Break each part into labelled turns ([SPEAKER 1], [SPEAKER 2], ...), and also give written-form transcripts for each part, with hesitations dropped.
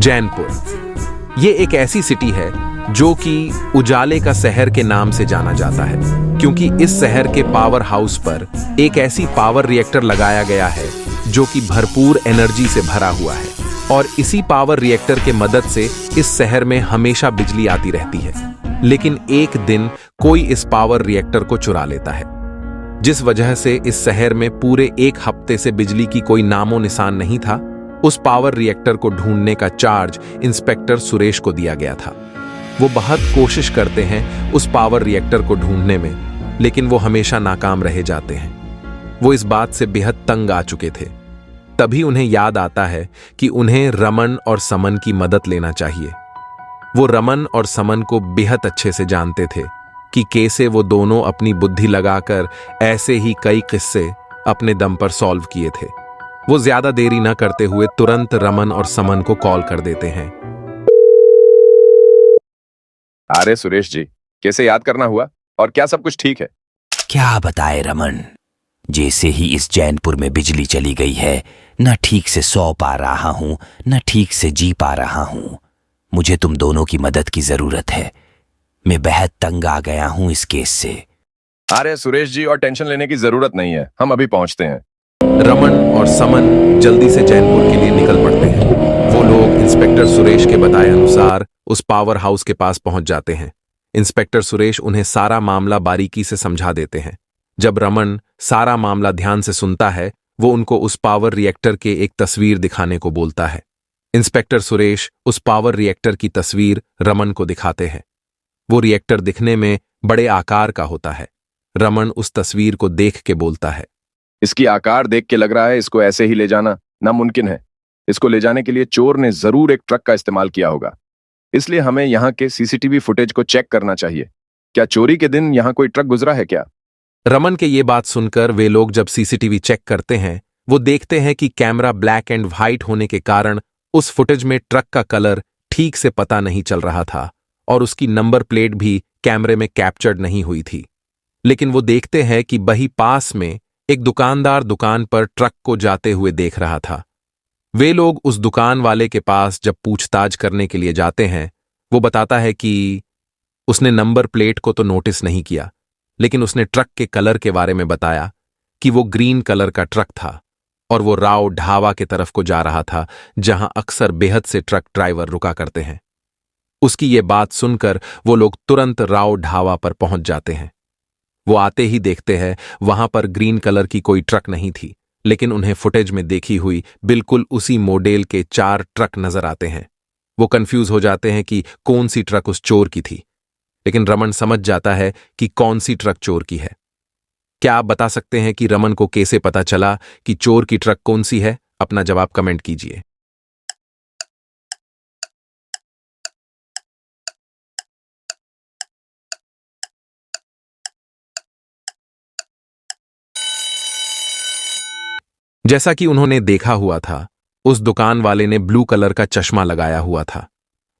[SPEAKER 1] जैनपुर ये एक ऐसी सिटी है जो कि उजाले का शहर के नाम से जाना जाता है, क्योंकि इस शहर के पावर हाउस पर एक ऐसी पावर रिएक्टर लगाया गया है जो कि भरपूर एनर्जी से भरा हुआ है और इसी पावर रिएक्टर के मदद से इस शहर में हमेशा बिजली आती रहती है। लेकिन एक दिन कोई इस पावर रिएक्टर को चुरा लेता है, जिस वजह से इस शहर में पूरे एक हफ्ते से बिजली की कोई नामो निशान नहीं था। उस पावर रिएक्टर को ढूंढने का चार्ज इंस्पेक्टर सुरेश को दिया गया था। वो बहुत कोशिश करते हैं उस पावर रिएक्टर को ढूंढने में, लेकिन वो हमेशा नाकाम रह जाते हैं। वो इस बात से बेहद तंग आ चुके थे। तभी उन्हें याद आता है कि उन्हें रमन और समन की मदद लेना चाहिए। वो रमन और समन को बेहद अच्छे से जानते थे कि कैसे वो दोनों अपनी बुद्धि लगाकर ऐसे ही कई किस्से अपने दम पर सॉल्व किए थे। वो ज्यादा देरी न करते हुए तुरंत रमन और समन को कॉल कर देते हैं।
[SPEAKER 2] अरे सुरेश जी, कैसे याद करना हुआ और क्या सब कुछ ठीक है?
[SPEAKER 3] क्या बताए रमन, जैसे ही इस जैनपुर में बिजली चली गई है, न ठीक से सो पा रहा हूं, न ठीक से जी पा रहा हूं। मुझे तुम दोनों की मदद की जरूरत है। मैं बेहद तंग आ गया हूं इस केस से।
[SPEAKER 2] अरे सुरेश जी, और टेंशन लेने की जरूरत नहीं है, हम अभी पहुंचते हैं।
[SPEAKER 1] रमन और समन जल्दी से जैनपुर के लिए निकल पड़ते हैं। वो लोग इंस्पेक्टर सुरेश के बताए अनुसार उस पावर हाउस के पास पहुंच जाते हैं। इंस्पेक्टर सुरेश उन्हें सारा मामला बारीकी से समझा देते हैं। जब रमन सारा मामला ध्यान से सुनता है, वो उनको उस पावर रिएक्टर के एक तस्वीर दिखाने को बोलता है। इंस्पेक्टर सुरेश उस पावर रिएक्टर की तस्वीर रमन को दिखाते हैं। वो रिएक्टर दिखने में बड़े आकार का होता है। रमन उस तस्वीर को देख के बोलता है,
[SPEAKER 2] इसकी आकार देख के लग रहा है इसको ऐसे ही ले जाना नामुमकिन है। इसको ले जाने के लिए चोर ने जरूर एक ट्रक का इस्तेमाल किया होगा, इसलिए हमें यहाँ के सीसीटीवी फुटेज को चेक करना चाहिए। क्या चोरी के दिन यहाँ कोई ट्रक गुजरा है क्या?
[SPEAKER 1] रमन के ये बात सुनकर वे लोग जब सीसीटीवी चेक करते हैं, वो देखते हैं कि कैमरा ब्लैक एंड व्हाइट होने के कारण उस फुटेज में ट्रक का कलर ठीक से पता नहीं चल रहा था और उसकी नंबर प्लेट भी कैमरे में कैप्चर्ड नहीं हुई थी। लेकिन वो देखते हैं कि वही पास में एक दुकानदार दुकान पर ट्रक को जाते हुए देख रहा था। वे लोग उस दुकान वाले के पास जब पूछताछ करने के लिए जाते हैं, वो बताता है कि उसने नंबर प्लेट को तो नोटिस नहीं किया, लेकिन उसने ट्रक के कलर के बारे में बताया कि वो ग्रीन कलर का ट्रक था और वो राव ढाबा के तरफ को जा रहा था, जहां अक्सर बेहद से ट्रक ड्राइवर रुका करते हैं। उसकी ये बात सुनकर वो लोग तुरंत राव ढाबा पर पहुंच जाते हैं। वो आते ही देखते हैं वहां पर ग्रीन कलर की कोई ट्रक नहीं थी, लेकिन उन्हें फुटेज में देखी हुई बिल्कुल उसी मॉडल के 4 ट्रक नजर आते हैं। वो कंफ्यूज हो जाते हैं कि कौन सी ट्रक उस चोर की थी, लेकिन रमन समझ जाता है कि कौन सी ट्रक चोर की है। क्या आप बता सकते हैं कि रमन को कैसे पता चला कि चोर की ट्रक कौन सी है? अपना जवाब कमेंट कीजिए। जैसा कि उन्होंने देखा हुआ था, उस दुकान वाले ने ब्लू कलर का चश्मा लगाया हुआ था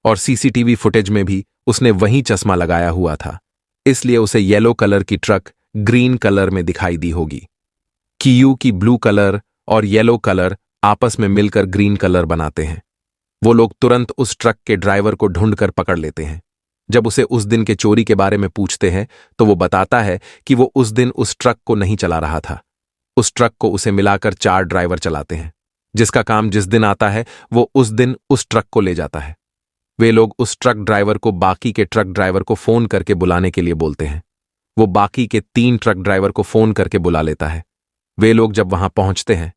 [SPEAKER 1] और सीसीटीवी फुटेज में भी उसने वही चश्मा लगाया हुआ था, इसलिए उसे येलो कलर की ट्रक ग्रीन कलर में दिखाई दी होगी। कियू की ब्लू कलर और येलो कलर आपस में मिलकर ग्रीन कलर बनाते हैं। वो लोग तुरंत उस ट्रक के ड्राइवर को ढूंढकर पकड़ लेते हैं। जब उसे उस दिन के चोरी के बारे में पूछते हैं, तो वो बताता है कि वो उस दिन उस ट्रक को नहीं चला रहा था। उस ट्रक को उसे मिलाकर 4 ड्राइवर चलाते हैं, जिसका काम जिस दिन आता है वो उस दिन उस ट्रक को ले जाता है। वे लोग उस ट्रक ड्राइवर को बाकी के ट्रक ड्राइवर को फोन करके बुलाने के लिए बोलते हैं। वो बाकी के 3 ट्रक ड्राइवर को फोन करके बुला लेता है। वे लोग जब वहां पहुंचते हैं,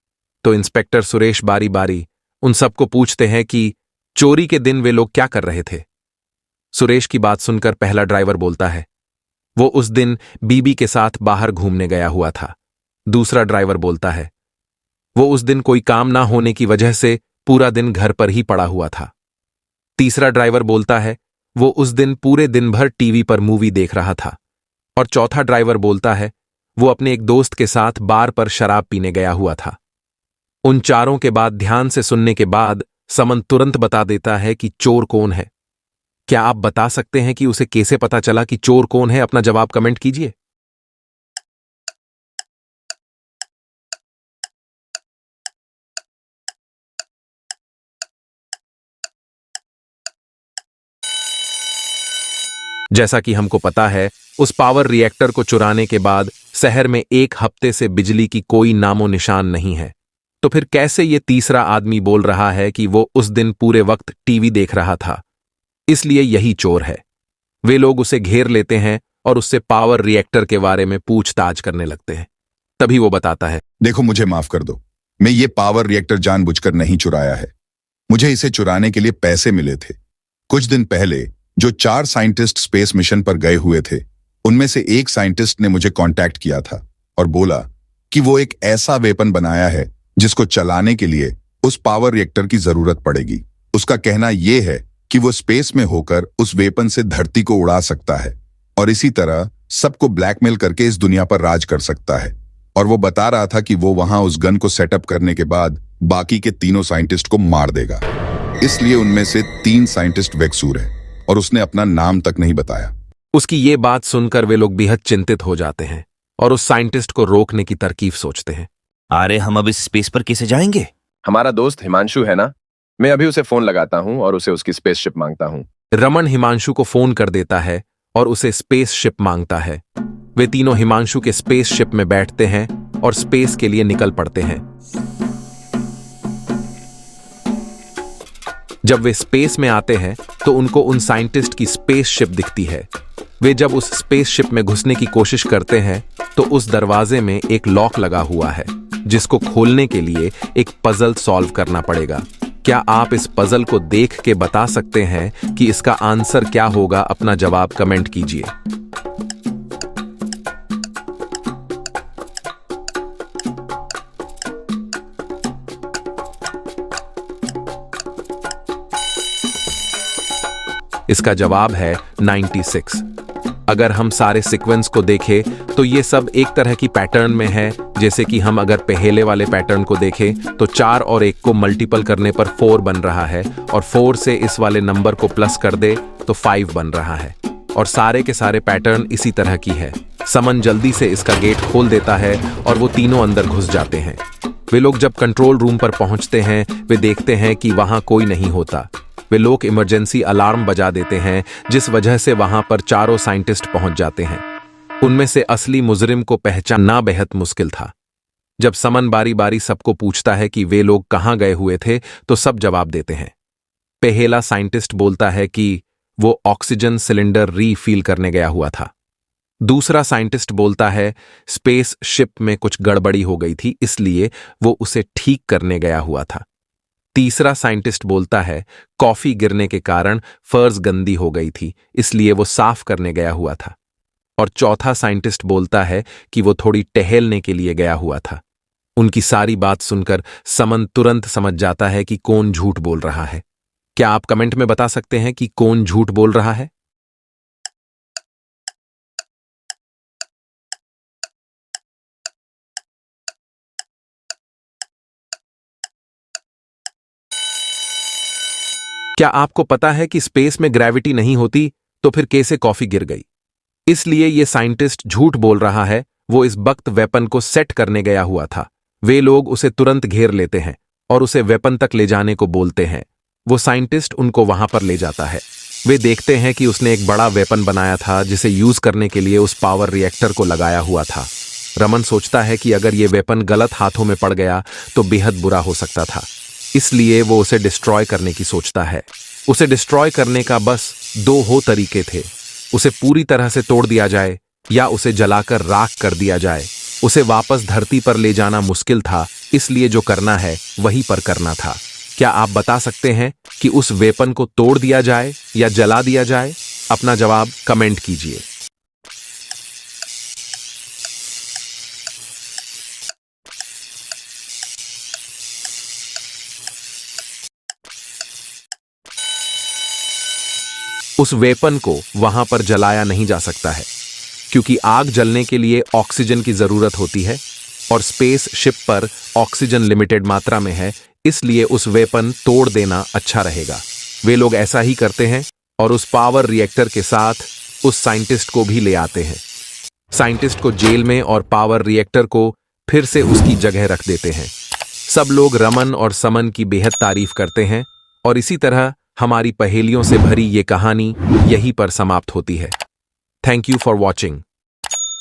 [SPEAKER 1] तो इंस्पेक्टर सुरेश बारी बारी उन सबको पूछते हैं कि चोरी के दिन वे लोग क्या कर रहे थे। सुरेश की बात सुनकर पहला ड्राइवर बोलता है, वो उस दिन बीबी के साथ बाहर घूमने गया हुआ था। दूसरा ड्राइवर बोलता है, वो उस दिन कोई काम ना होने की वजह से पूरा दिन घर पर ही पड़ा हुआ था। तीसरा ड्राइवर बोलता है, वो उस दिन पूरे दिन भर टीवी पर मूवी देख रहा था। और चौथा ड्राइवर बोलता है, वो अपने एक दोस्त के साथ बार पर शराब पीने गया हुआ था। उन चारों के बाद ध्यान से सुनने के बाद समन तुरंत बता देता है कि चोर कौन है। क्या आप बता सकते हैं कि उसे कैसे पता चला कि चोर कौन है? अपना जवाब कमेंट कीजिए। जैसा कि हमको पता है, उस पावर रिएक्टर को चुराने के बाद शहर में 1 हफ्ते से बिजली की कोई नामो निशान नहीं है। तो फिर कैसे ये तीसरा आदमी बोल रहा है कि वो उस दिन पूरे वक्त टीवी देख रहा था? इसलिए यही चोर है। वे लोग उसे घेर लेते हैं और उससे पावर रिएक्टर के बारे में पूछताछ करने लगते हैं। तभी वो बताता है,
[SPEAKER 4] देखो, मुझे माफ कर दो, मैं ये पावर रिएक्टर जानबूझकर नहीं चुराया है। मुझे इसे चुराने के लिए पैसे मिले थे। कुछ दिन पहले जो 4 साइंटिस्ट स्पेस मिशन पर गए हुए थे, उनमें से एक साइंटिस्ट ने मुझे कांटेक्ट किया था और बोला कि वो एक ऐसा वेपन बनाया है जिसको चलाने के लिए उस पावर रिएक्टर की जरूरत पड़ेगी। उसका कहना यह है कि वो स्पेस में होकर उस वेपन से धरती को उड़ा सकता है और इसी तरह सबको ब्लैकमेल करके इस दुनिया पर राज कर सकता है। और वो बता रहा था कि वो वहां उस गन को सेटअप करने के बाद बाकी के तीनों साइंटिस्ट को मार देगा। इसलिए उनमें से 3 साइंटिस्ट बेकसूर है और उसने अपना नाम तक नहीं बताया।
[SPEAKER 1] उसकी ये बात सुनकर वे लोग बेहद चिंतित हो जाते हैं और उस साइंटिस्ट को रोकने की तरकीब सोचते हैं।
[SPEAKER 3] अरे हम अब इस स्पेस पर कैसे जाएंगे?
[SPEAKER 2] हमारा दोस्त हिमांशु है ना, मैं अभी उसे फोन लगाता हूं और उसे उसकी स्पेसशिप मांगता हूं।
[SPEAKER 1] रमन हिमांशु को फोन कर देता है और उसे स्पेसशिप मांगता है। वे तीनों हिमांशु के स्पेसशिप में बैठते हैं और स्पेस के लिए निकल पड़ते हैं। जब वे स्पेस में आते हैं तो उनको उन साइंटिस्ट की स्पेसशिप दिखती है। वे जब उस स्पेसशिप में घुसने की कोशिश करते हैं तो उस दरवाजे में एक लॉक लगा हुआ है, जिसको खोलने के लिए एक पजल सॉल्व करना पड़ेगा। क्या आप इस पजल को देख के बता सकते हैं कि इसका आंसर क्या होगा? अपना जवाब कमेंट कीजिए। इसका जवाब है 96। अगर हम सारे सीक्वेंस को देखें तो ये सब एक तरह की पैटर्न में है। जैसे कि हम अगर पहले वाले पैटर्न को देखें तो 4 और 1 को मल्टीपल करने पर 4 बन रहा है और 4 से इस वाले नंबर को प्लस कर दे तो 5 बन रहा है। और सारे के सारे पैटर्न इसी तरह की है। समन जल्दी से इसका गेट खोल देता है और वो तीनों अंदर घुस जाते हैं। वे लोग जब कंट्रोल रूम पर पहुंचते हैं, वे देखते हैं कि वहां कोई नहीं होता। वे लोग इमरजेंसी अलार्म बजा देते हैं, जिस वजह से वहां पर चारों साइंटिस्ट पहुंच जाते हैं। उनमें से असली मुजरिम को पहचानना बेहद मुश्किल था। जब समन बारी बारी सबको पूछता है कि वे लोग कहां गए हुए थे तो सब जवाब देते हैं। पहला साइंटिस्ट बोलता है कि वो ऑक्सीजन सिलेंडर रीफिल करने गया हुआ था। दूसरा साइंटिस्ट बोलता है स्पेस शिप में कुछ गड़बड़ी हो गई थी, इसलिए वो उसे ठीक करने गया हुआ था। तीसरा साइंटिस्ट बोलता है कॉफी गिरने के कारण फर्श गंदी हो गई थी, इसलिए वो साफ करने गया हुआ था। और चौथा साइंटिस्ट बोलता है कि वो थोड़ी टहलने के लिए गया हुआ था। उनकी सारी बात सुनकर समन तुरंत समझ जाता है कि कौन झूठ बोल रहा है। क्या आप कमेंट में बता सकते हैं कि कौन झूठ बोल रहा है? क्या आपको पता है कि स्पेस में ग्रेविटी नहीं होती, तो फिर कैसे कॉफी गिर गई? इसलिए ये साइंटिस्ट झूठ बोल रहा है। वो इस वक्त वेपन को सेट करने गया हुआ था। वे लोग उसे तुरंत घेर लेते हैं और उसे वेपन तक ले जाने को बोलते हैं। वो साइंटिस्ट उनको वहां पर ले जाता है। वे देखते हैं कि उसने एक बड़ा वेपन बनाया था जिसे यूज करने के लिए उस पावर रिएक्टर को लगाया हुआ था। रमन सोचता है कि अगर ये वेपन गलत हाथों में पड़ गया तो बेहद बुरा हो सकता था, इसलिए वो उसे डिस्ट्रॉय करने की सोचता है। उसे डिस्ट्रॉय करने का बस 2 तरीके थे। उसे पूरी तरह से तोड़ दिया जाए या उसे जलाकर राख कर दिया जाए। उसे वापस धरती पर ले जाना मुश्किल था, इसलिए जो करना है वहीं पर करना था। क्या आप बता सकते हैं कि उस वेपन को तोड़ दिया जाए या जला दिया जाए? अपना जवाब कमेंट कीजिए। उस वेपन को वहां पर जलाया नहीं जा सकता है, क्योंकि आग जलने के लिए ऑक्सीजन की जरूरत होती है और स्पेस शिप पर ऑक्सीजन लिमिटेड मात्रा में है, इसलिए उस वेपन तोड़ देना अच्छा रहेगा। वे लोग ऐसा ही करते हैं और उस पावर रिएक्टर के साथ उस साइंटिस्ट को भी ले आते हैं। साइंटिस्ट को जेल में और पावर रिएक्टर को फिर से उसकी जगह रख देते हैं। सब लोग रमन और समन की बेहद तारीफ करते हैं और इसी तरह हमारी पहेलियों से भरी ये कहानी यहीं पर समाप्त होती है। Thank you for watching.